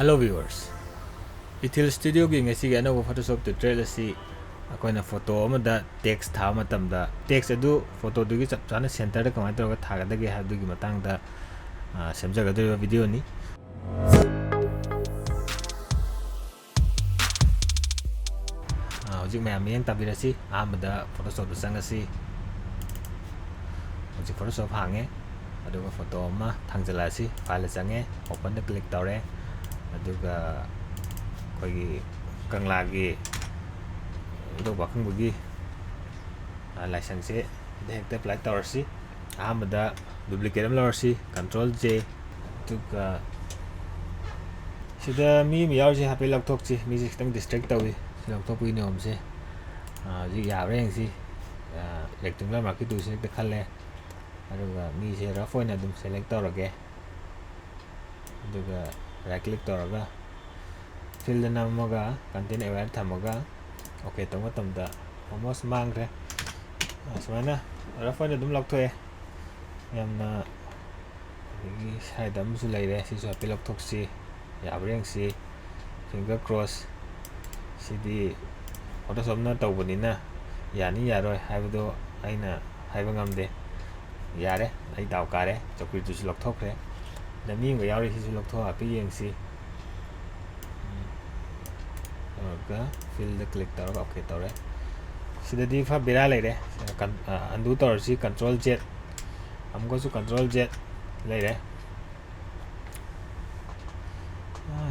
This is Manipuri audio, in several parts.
Hello viewers. Ethel Studio gi ngasi ga no Photoshop tutorial asi akoina photo amada text tha matamda text adu photo du gi chap chana center da kamai tawga thaga da gi ha du gi matang da semja ga do video ni hojik mayam yang tabirasi amada Photoshop da sangasi hojik Photoshop hange aduga photo ama thangjalasi file change open da click tawre aduga koi kanglagi do bakang bugi license se hekta apply tawrsi amada duplicate am lawrsi control J aduga sida mi yawsi happy laptop chi mi khitang distract tawi laptop wi nom se ji ya reng si rectangular market du select khalle aduga mi se rough oina dum select tawrage aduga right click tawraga fill namaga content aware thamaga okay tong matamda almost mangre asmana rough oina dum lokthoe yamna gi side am su leire si so happy laptop si ya reng si finger cross sidi Photoshop na tawbanina yani yaroi haibdo aina haiba ngamde yare ai daw kare chokri tu lokthokre da mi ngo yawri si loktho api yengsi ga fill the click tar okay tore sida di fa bira leire undo tor si control Z amgo su control Z leire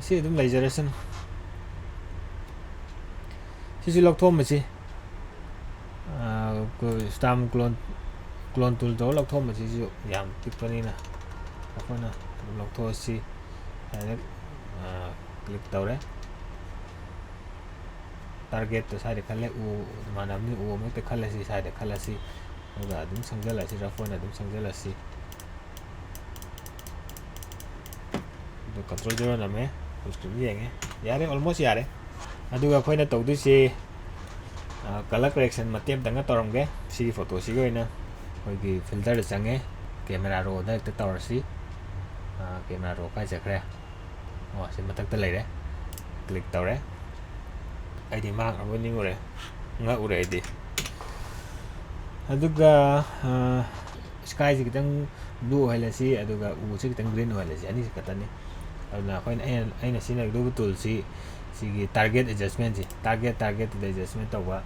si dum laseration si lokthom ma si stamp clone tool do lokthom ma si yam tipani na apana loktho si click tawre target to side khalle u manamni u me te khalle si side khala si oga dum sangjala si rafona dum sangjala si do control 0 na me full yenge yare almost yare aduga khoina tawdu si color correction matem tanga toramge si photo si goina hoigi filter da change camera roll da te tawr si camera roll kai jakre si matak ta leire click tawre ID mark aboni ngure nga ure ID aduga sky ji kitang blue hoile si aduga u si kitang green hoile si ani katani aduna khoina aina sina do tool si sigi target adjustment si target adjustment tawa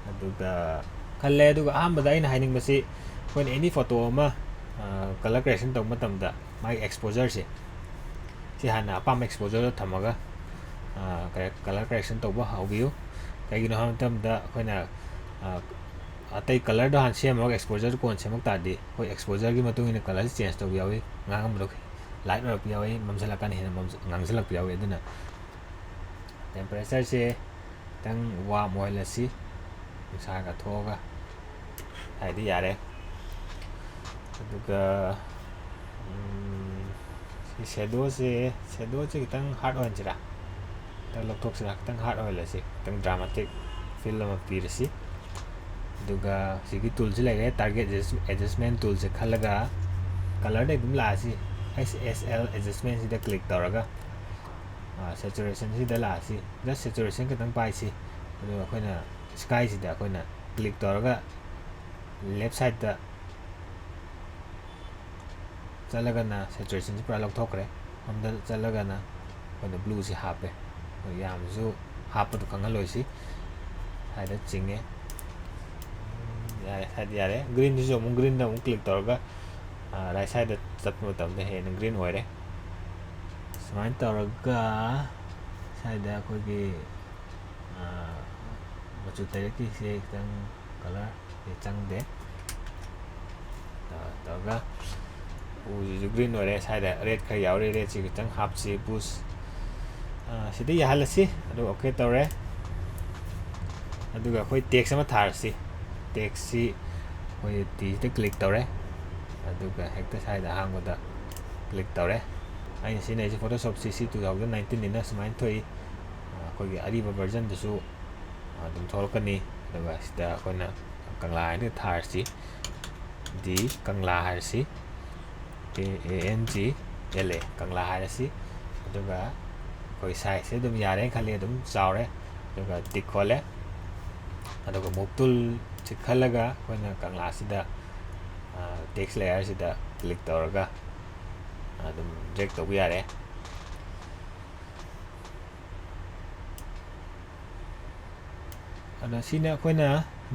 aduga khalle aduga ambada aina haining basi khoina any photo ma color correction taw matamda mai exposure si hana apam exposure thamaga color correction tawba hawbiu kaigino hamtamda khoina atai color do han semaga exposure kon semak tadi hoi exposure gi matung ina color change taw yawi ngam lo light ro yawi mamsala kan hena ngangsalak yawi aduna temperature se tang warm oil si sa ga thoga ai di yare aduga shadow se kitang hard oil jira laptop sila kitang hard oil si kitang dramatic feel ma pirsi aduga sigi tool si lege target adjustment tool se khalaga color de dum la si SSL adjustment si da click tawraga saturation si da la si da saturation kitang pai si aduga khoina sky si da khoina click tawraga left side da chalaga na saturation si pra lokthokre amda chalaga na khoina blue si hape yamzu hapa to kangaloi si haida chinge yare green si mo green na mo click tawraga right side da chapmo tamde he green hoire smain tawraga side da ko gi machu tere ki se kitang color ye changde tawraga green hoire side da red kha yawre red si kitang half si push sidi yahalasi adu okay tawre aduga khoi text ama tharsi text si khoi ti te click tawre aduga hekta side hangoda click tawre ai sine si Photoshop CC 2019 ina smain thoi khoi gi ariba version dasu dum tholkani aduga sida khoina kangla ni tharsi di kangla harsi KANG LA kangla harsi aduga ꯑꯩꯈꯣꯏ ꯁꯥꯏꯖꯁꯦ ꯑꯗꯨꯝ ꯌꯥꯔꯦ ꯈꯜꯂꯤ ꯑꯗꯨꯝ ꯆꯥꯎꯔꯦ ꯑꯗꯨꯒ ꯇꯤꯛ ꯈꯣꯜꯂꯦ ꯑꯗꯨꯒ ꯃꯨꯚ ꯇꯨꯜꯁꯤ ꯈꯜꯂꯒ ꯑꯩꯈꯣꯏꯅ ꯀꯪꯂꯥꯁꯤꯗ ꯇꯦꯛꯁ ꯂꯦꯌꯔꯁꯤꯗ ꯀ꯭ꯂꯤꯛ ꯇꯧꯔꯒ ꯑꯗꯨꯝ ꯗ꯭ꯔꯦꯛ ꯇꯧꯕ ꯌꯥꯔꯦ ꯑꯗꯣ ꯁꯤꯅ ꯑꯩꯈꯣꯏꯅ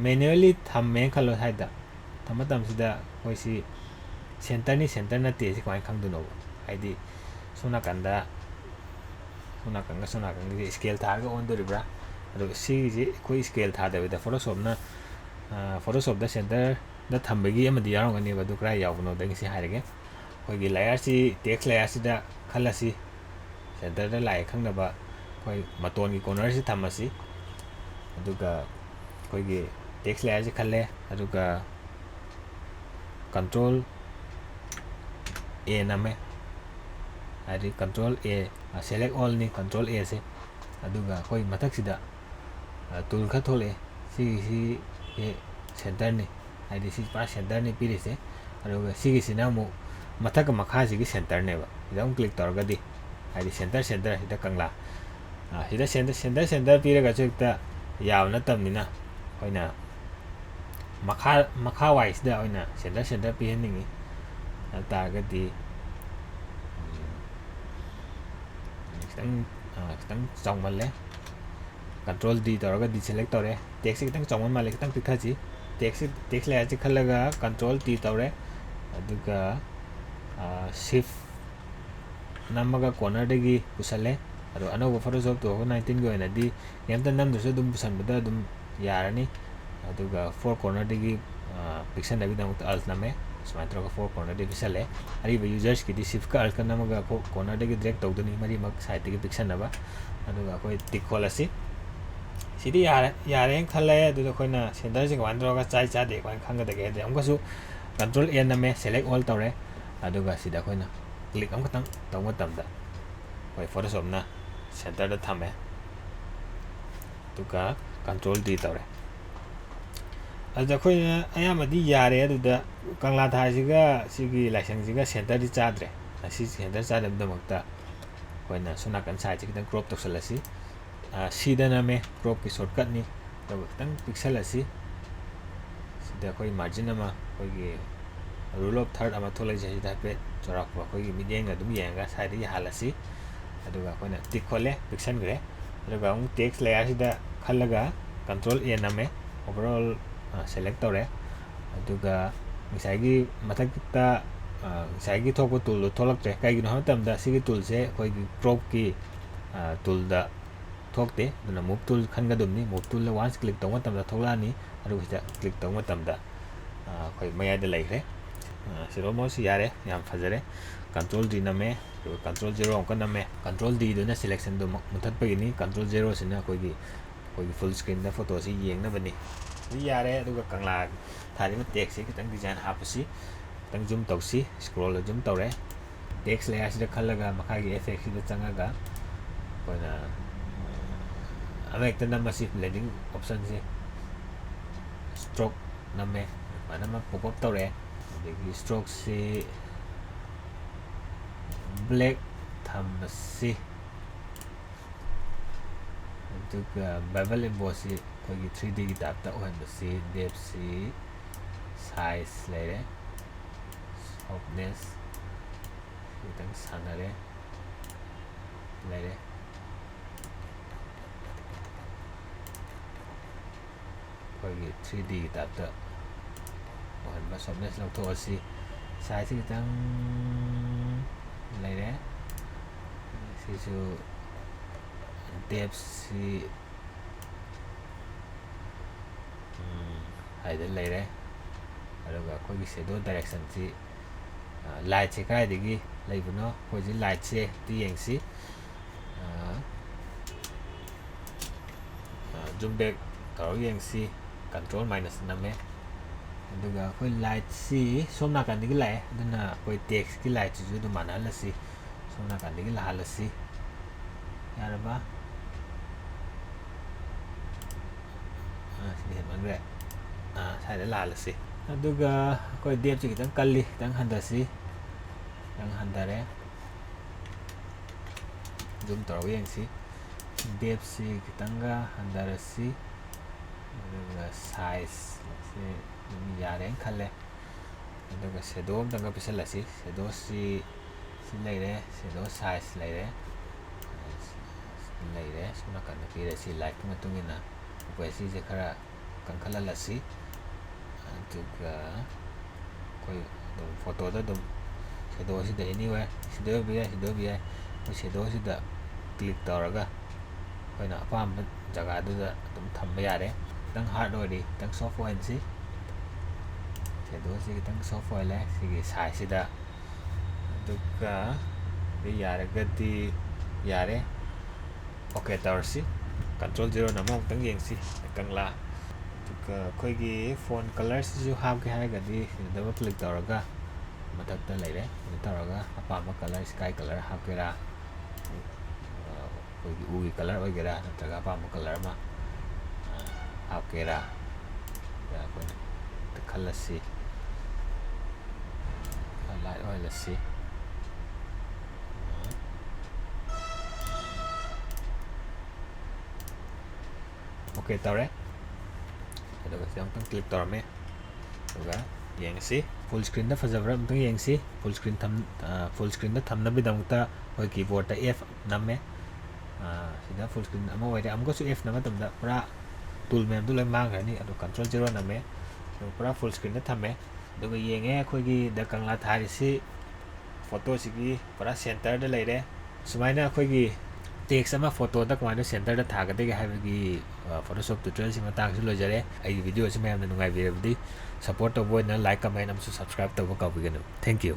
ꯃꯦꯅꯨꯋꯦꯂꯤ ꯊꯝꯃꯦ ꯈꯜꯂꯣ ꯁꯥꯏꯗ ꯊꯝꯕ ꯃꯇꯝꯁꯤꯗ ꯑꯩꯈꯣꯏꯁꯤ ꯁꯦꯟꯇꯔꯅꯤ ꯁꯦꯟꯇꯔ ꯅꯠꯇꯦ ꯁꯤ ꯀꯃꯥꯏꯅ ꯈꯪꯗꯣꯏꯅꯣꯕ ꯍꯥꯏꯗꯤ ꯁꯣꯝ ꯅꯥꯀꯟꯗ ꯁꯣꯝ ꯅꯥꯀꯟꯒ ꯁ꯭ꯀꯦꯜ ꯊꯥꯔꯒ ꯑꯣꯟꯗꯣꯔꯤꯕ꯭ꯔꯥ ꯑꯗꯨꯒ ꯁꯤꯒꯤꯁꯤ ꯑꯩꯈꯣꯏ ꯁ꯭ꯀꯦꯜ ꯊꯥꯗꯕꯤꯗ ꯐꯣꯇꯣꯁꯣꯞꯇ ꯁꯦꯟꯇꯔꯗ ꯊꯝꯕꯒꯤ ꯑꯃꯗꯤ ꯌꯥꯎꯔꯝꯒꯅꯦꯕ ꯑꯗꯨ ꯀꯗꯥꯏ ꯌꯥꯎꯕꯅꯣꯗ ꯉꯁꯤ ꯍꯥꯏꯔꯒꯦ ꯑꯩꯈꯣꯏꯒꯤ ꯂꯦꯌꯔꯁꯤ ꯇꯦꯛꯁ ꯂꯦꯌꯔꯁꯤꯗ ꯈꯜꯂꯁꯤ ꯁꯦꯟꯇꯔꯗ ꯂꯥꯛꯑꯦ ꯈꯪꯅꯕ ꯑꯩꯈꯣꯏ ꯃꯇꯣꯟꯒꯤ ꯀꯣꯔꯅꯔꯁꯤ ꯊꯝꯃꯁꯤ ꯑꯗꯨꯒ ꯑꯩꯈꯣꯏꯒꯤ ꯇꯦꯛꯁ ꯂꯦꯌꯔꯁꯤ ꯈꯜꯂꯦ ꯑꯗꯨꯒ ꯀꯟꯇ꯭ꯔꯣꯜ A ꯅꯝꯃꯦ ꯍꯥꯏꯗꯤ ꯀꯟꯇ꯭ꯔꯣꯜ A ꯁꯦꯂꯦꯛ ꯑꯣꯜꯅꯤ ꯀꯟꯇ꯭ꯔꯣꯜ Aꯁꯦ ꯑꯗꯨꯒ ꯑꯩꯈꯣꯏ ꯃꯊꯛꯁꯤꯗ ꯇꯨꯜ ꯈꯔ ꯊꯣꯛꯂꯛꯑꯦ ꯁꯤꯒꯤꯁꯤ ꯁꯦꯟꯇꯔꯅꯤ ꯍꯥꯏꯗꯤ ꯁꯤ ꯄꯨꯔꯥ ꯁꯦꯟꯇꯔꯅꯤ ꯄꯤꯔꯤꯁꯦ ꯑꯗꯨꯒ ꯁꯤꯒꯤꯁꯤꯅ ꯑꯃꯨꯛ ꯃꯊꯛꯀ ꯃꯈꯥꯁꯤꯒꯤ ꯁꯦꯟꯇꯔꯅꯦꯕ ꯁꯤꯗ ꯑꯃꯨꯛ ꯀ꯭ꯂꯤꯛ ꯇꯧꯔꯒꯗꯤ ꯍꯥꯏꯗꯤ ꯁꯦꯟꯇꯔ ꯁꯤꯗ ꯀꯪꯂꯥ ꯁꯤꯗ ꯁꯦꯟꯇꯔ ꯄꯤꯔꯒꯁꯨ ꯍꯦꯛꯇ ꯌꯥꯕ ꯅꯠꯇꯕꯅꯤ나 ꯑꯩꯈꯣꯏꯅ ꯃꯈꯥ ꯋꯥꯏꯁꯤꯗ ꯑꯣꯏꯅ ꯁꯦꯟꯇꯔ ꯄꯤꯍꯟꯅꯤꯡꯉꯤ ꯑꯗꯨ ꯇꯥꯔꯒꯗꯤ खितंग चावमल्ले कंट्रोल डी तौरगा डिसेलेक्ट तौरे टेक्स्ट खितंग चावमल माले खितंग पिखाची टेक्स्ट लेयर से खल्लगा कंट्रोल टी तौरे अदुगा शिफ्ट नमगा कॉर्नर देगी पुसले अदो अनोबो फोटोशॉप 2019 गे ओइनादि एमता नमदसु दुम पुसनबदा दुम यारनी अदुगा फोर कॉर्नर देगी पिक्सन नबी दमुत अल्ट नमे सुमाइत्रोगा फोर कॉर्नर दे पिसले अरिबा यूजर्स की शिफ्ट का अल्ट नमगा फोर कॉर्नर देगी ड्रैग तौदनी मरी मक साइड देगी पिक्सन नबा अदुगा कोई टिक खोलसी सिदी यारे खल्ले अदुगा कोइना सेंटर से कमान द्रोगा चाइ चादे कोइन खंगदगे दे अमगसु कंट्रोल ए नमे सेलेक्ट ऑल तौरे अदुगा सिदा कोइना क्लिक अमखतंग तौम तमदा कोइ फोटोशॉप ना सेंटर दा थमे तुका कंट्रोल डी तौरे अदुदा कोइना अयामदि यारे अदुदा कंगला थासिगा सिगी लाइसेंसिगा सेंटर दि चाद्रे असि सेंटर चादबदमक्ता कोइना सुनाकन साइड खितंग क्रॉप तौसलसी सीधा नमे क्रॉप की शॉर्टकट नी तब खितंग पिक्सल असी सीधा कोई मार्जिन अमा कोई रूल ऑफ थर्ड अमा थोलै जैदा पे चौराकवा कोई मिडियंग अदुम येंगा साइड इ हालसी अदुगा कोइना टिक खोले पिक्सन ग्रे अदुगा उंग टेक्स्ट लेयर सिदा खल्लगा कंट्रोल ए नमे ओवरऑल सेलेक्ट तौरे अदुगा मिसाइगी मथक्ता मिसाइगी थोको टूल थोलक्ते काइगिनो हमतमदा सिगी टूल से कोई क्रॉप की टूल दा थोकते अदुना मूव टूल खनगदुमनी मूव टूल वंस क्लिक तौम तमदा थोलानी अदुगा क्लिक तौम तमदा कोई मयादा लैखरे सिरो मोस यारे याम फजरे कंट्रोल डी नमे कंट्रोल 0 अंक नमे कंट्रोल डी दुना सिलेक्शन दो मुथत पगिनी कंट्रोल 0 सिना कोई फुल स्क्रीन दा फोटो सी येंगनबनी यारे अदुगा कंगला थारिबा टेक्स्ट सी खितंग डिजाइन हापसी खितंग जूम तौसी स्क्रॉल जूम तौरे टेक्स्ट लेयर सिदा खल्लगा मखागी इफेक्ट सिदा चंगागा कोइना अब एक नम्बर ब्लेंडिंग ऑप्शन से स्ट्रोक नमे मानम पॉपअप तौरे स्ट्रोक से ब्लैक थमसी बाइबल एम्बोस से कोई 3D की टाइप ता ओहनबसी डेप्थ से साइज लेरे सॉफ्टनेस खितंग सानरे लेरे कोई 3D टाइपता ओहनबा सॉफ्टनेस लौथोसी साइज खितंग लेरे सिसु डेप्थ सी हाइदे लेरे अदुगा कोई शेडो डायरेक्शन सी लाइट से काइदगी लेबनो कोई लाइट से ती येंगसी जूम बैक तौर येंगसी कंट्रोल माइनस नमे अदुगा कोई लाइट सी सोमना कांदिगी लाए अदुना कोई टेक्स्ट की लाइट जु दु मानहलसी सोमना कांदिगी लाहलसी यारबा सिदि हेमनग्रे साइड लाहलसी अदुगा कोई डेप से खितंग कल्ली खितंग हंदसी खितंग हंदरे ꯖꯨꯝ ꯇꯧꯔꯒ ꯌꯦꯡꯁꯤ ꯗꯦꯞꯁꯤ ꯈꯤꯇꯪꯒ ꯍꯟꯊꯔꯁꯤ ꯑꯗꯨꯒ ꯁꯥꯏꯖꯁꯤ ꯑꯗꯨꯝ ꯌꯥꯔꯦꯅ ꯈꯜꯂꯦ ꯑꯗꯨꯒ ꯁꯦꯗꯣ ꯑꯝꯇꯪꯒ ꯄꯤꯁꯜꯂꯁꯤ ꯁꯦꯗꯣꯁꯤ ꯁꯤ ꯂꯩꯔꯦ ꯁꯦꯗꯣ ꯁꯥꯏꯖ ꯂꯩꯔꯦ ꯁꯣꯝ ꯅꯥꯀꯟꯗ ꯄꯤꯔꯁꯤ ꯂꯥꯏꯠꯀꯤ ꯃꯇꯨꯡ ꯏꯟꯅ ꯑꯣꯄꯦꯁꯤꯁꯦ ꯈꯔ ꯀꯟꯈꯠꯍꯜꯂꯁꯤ ꯑꯗꯨꯒ ꯑꯩꯈꯣꯏ ꯑꯗꯨꯝ ꯐꯣꯇꯣꯗ ꯑꯗꯨꯝ ꯁꯦꯗꯣꯁꯤꯗ ꯑꯦꯅꯤꯋꯦ ꯁꯤꯗ ꯑꯣꯏꯕ ꯌꯥꯏ ꯁꯤꯗ ꯑꯣꯏꯕ ꯌꯥꯏ ꯑꯩꯈꯣꯏ ꯁꯦꯗꯣꯁꯤꯗ ꯀ꯭ꯂꯤꯛ ꯇꯧꯔꯒ ꯑꯩꯈꯣꯏꯅ ꯑꯄꯥꯝꯕ ꯖꯒꯥꯗꯨꯗ ꯑꯗꯨꯝ ꯊꯝꯕ ꯌꯥꯔꯦ ꯈꯤꯇꯪ ꯍꯥꯔഡ് ꯑꯣꯏꯔꯤ ꯈꯤꯇꯪ ꯁꯣꯐ ꯑꯣꯏꯍꯟꯁꯤ ꯁꯦꯗꯣꯁꯤ ꯈꯤꯇꯪ ꯁꯣꯐ ꯑꯣꯏꯂꯦ ꯁꯤꯒꯤ ꯁꯥꯏꯖꯁꯤꯗ ꯑꯗꯨꯒ ꯌꯥꯔꯒꯗꯤ ꯌꯥꯔꯦ ꯑꯣꯀꯦ ꯇꯧꯔꯁꯤ ꯀꯟꯇ꯭ꯔꯣꯜ 0 ꯑꯃꯨꯛꯇꯪ ꯌꯦꯡꯁꯤ ꯀꯪꯂꯥ ꯑꯗꯨꯒ ꯑꯩꯈꯣꯏꯒꯤ ꯐꯣꯟ ꯀꯂꯔꯁꯤꯁꯨ ꯍꯥꯞꯀꯦ ꯍꯥꯏꯔꯒꯗꯤ ꯁꯤꯗ ꯗꯕꯜ ꯀ꯭ꯂꯤꯛ ꯇꯧꯔꯒ ꯃꯊꯛꯇ ꯂꯩꯔꯦ ꯁꯤꯗ ꯇꯧꯔꯒ ꯑꯄꯥꯝꯕ ꯀꯂꯔ ꯁ꯭ꯀꯥꯏ ꯀꯂꯔ ꯍꯥꯞꯀꯦꯔꯥ ꯑꯩꯈꯣꯏꯒꯤ ꯎꯒꯤ ꯀꯂꯔ ꯑꯣꯏꯒꯦꯔꯥ ꯅꯠꯇ꯭ꯔꯒ ꯑꯄꯥꯝꯕ ꯀꯂꯔ ꯑꯃ ꯍꯥꯞꯀꯦꯔꯥ ꯑꯩꯈꯣꯏꯅ ꯈꯜꯂꯁꯤ ꯂꯥꯏꯠ ꯑꯣꯏꯍꯜꯂꯁꯤ ꯑꯣꯀꯦ ꯇꯧꯔꯦ ꯑꯗꯨꯒ ꯁꯤ ꯑꯃꯨꯛꯇꯪ ꯀ꯭ꯂꯤꯛ ꯇꯧꯔꯝꯃꯦ ꯑꯗꯨꯒ ꯌꯦꯡꯉꯁꯤ ꯐꯨꯜ ꯁ꯭ꯀ꯭ꯔꯤꯟꯗ ꯐꯖꯕ꯭ꯔꯥ ꯑꯃꯨꯛꯇꯪ ꯌꯦꯡꯁꯤ ꯐꯨꯜ ꯁ꯭ꯀ꯭ꯔꯤꯟꯗ ꯊꯝꯅꯕꯒꯤꯗꯃꯛꯇ ꯑꯩꯈꯣꯏ ꯀꯤꯕꯣꯔꯗꯇ F ꯅꯝꯃꯦ ꯁꯤꯗ ꯐꯨꯜ ꯁ꯭ꯀ꯭ꯔꯤꯟ ꯑꯃ ꯑꯣꯏꯔꯦ ꯑꯃꯨꯛꯀꯁꯨ F ꯅꯝꯕ ꯃꯇꯝꯗ ꯄꯨꯔꯥ ꯇꯨꯜ ꯃꯌꯥꯝꯗꯨ ꯂꯣꯏ ꯃꯥꯡꯈ꯭ꯔꯅꯤ ꯑꯗꯨ ꯀꯟꯇ꯭ꯔꯣꯜ 0 ꯅꯝꯃꯦ ꯑꯗꯨꯒ ꯄꯨꯔꯥ ꯐꯨꯜ ꯁ꯭ꯀ꯭ꯔꯤꯟꯗ ꯊꯝꯃꯦ ꯑꯗꯨꯒ ꯌꯦꯡꯉꯦ ꯑꯩꯈꯣꯏꯒꯤ ꯗ ꯀꯪꯂꯥ ꯊꯥꯔꯤꯁꯤ ꯐꯣꯇꯣꯁꯤꯒꯤ ꯄꯨꯔꯥ ꯁꯦꯟꯇꯔꯗ ꯂꯩꯔꯦ ꯁꯨꯃꯥꯏꯅ ꯑꯩꯈꯣꯏꯒꯤ ꯇꯦꯛꯁ ꯑꯃ ꯐꯣꯇꯣꯗ ꯀꯃꯥꯏꯅ ꯁꯦꯟꯇꯔꯗ ꯊꯥꯒꯗꯒꯦ ꯍꯥꯏꯕꯒꯤ ꯐꯣꯇꯣꯁꯣꯞ ꯇ꯭ꯌꯨꯇꯣꯔꯤꯌꯦꯜꯁꯤ ꯃꯇꯥꯡꯁꯨ ꯂꯣꯏꯖꯔꯦ ꯑꯩꯒꯤ ꯚꯤꯗꯤꯑꯣꯁꯤ ꯃꯌꯥꯝꯅ ꯅꯨꯡꯉꯥꯏꯕꯤꯔꯕꯗꯤ ꯁꯞꯄꯣꯔꯠ ꯇꯧꯕ ꯑꯣꯏꯅ ꯂꯥꯏꯛ ꯀꯃꯦꯟ ꯑꯃꯁꯨꯡ ꯁꯕꯁꯀ꯭ꯔꯥꯏꯕ ꯇꯧꯕ ꯀꯥꯎꯕꯤꯒꯅꯨ ꯊꯦꯡꯛ ꯌꯨ